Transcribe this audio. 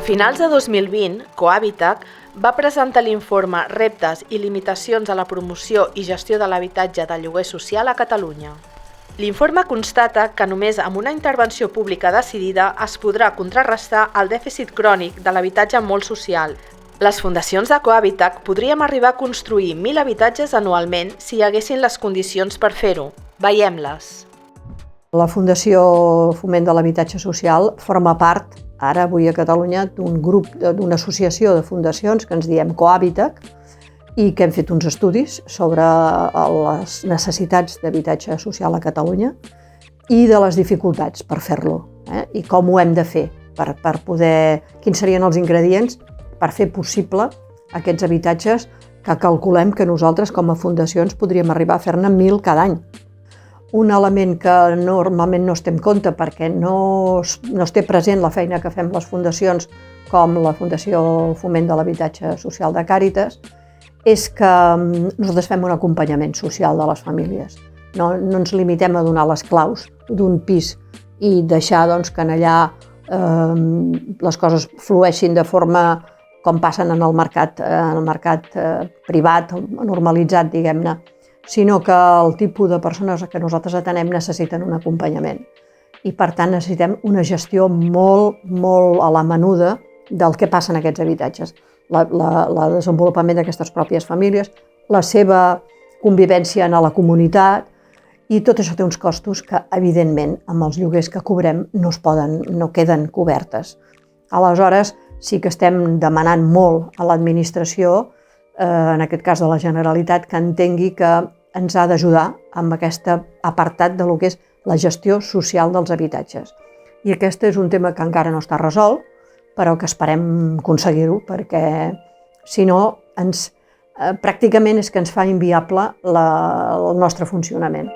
A finals de 2020, Cohabitat va presentar l'informe Reptes i limitacions a la promoció i gestió de l'habitatge de lloguer social a Catalunya. L'informe constata que només amb una intervenció pública decidida es podrà contrarrestar el dèficit crònic de l'habitatge molt social. Les fundacions de Cohabitat podríem arribar a construir 1.000 habitatges anualment si hi haguessin les condicions per fer-ho. Veiem-les. La Fundació Foment de l'Habitatge Social forma part, ara avui a Catalunya, d'un grup, d'una associació de fundacions que ens diem Cohabitat i que hem fet uns estudis sobre les necessitats d'habitatge social a Catalunya i de les dificultats per fer-lo, i com ho hem de fer per poder, quins serien els ingredients per fer possible aquests habitatges que calculem que nosaltres com a fundacions podríem arribar a fer-ne 1.000 cada any. Un element que normalment no es té en compte perquè no es té present la feina que fem les fundacions com la Fundació Foment de l'Habitatge Social de Càritas és que nosaltres fem un acompanyament social de les famílies. No ens limitem a donar les claus d'un pis i deixar que allà les coses flueixin de forma com passen en el mercat privat, normalitzat, diguem-ne, sinó que el tipus de persones que nosaltres atenem necessiten un acompanyament. I per tant necessitem una gestió molt a la menuda del que passa en aquests habitatges. El desenvolupament d'aquestes pròpies famílies, la seva convivència en la comunitat, i tot això té uns costos que, evidentment, amb els lloguers que cobrem no queden cobertes. Aleshores, sí que estem demanant molt a l'administració, en aquest cas de la Generalitat, que entengui que ens ha d'ajudar amb aquest apartat de lo que és la gestió social dels habitatges. I aquest és un tema que encara no està resolt, però que esperem aconseguir-ho, perquè si no, pràcticament és que ens fa inviable el nostre funcionament.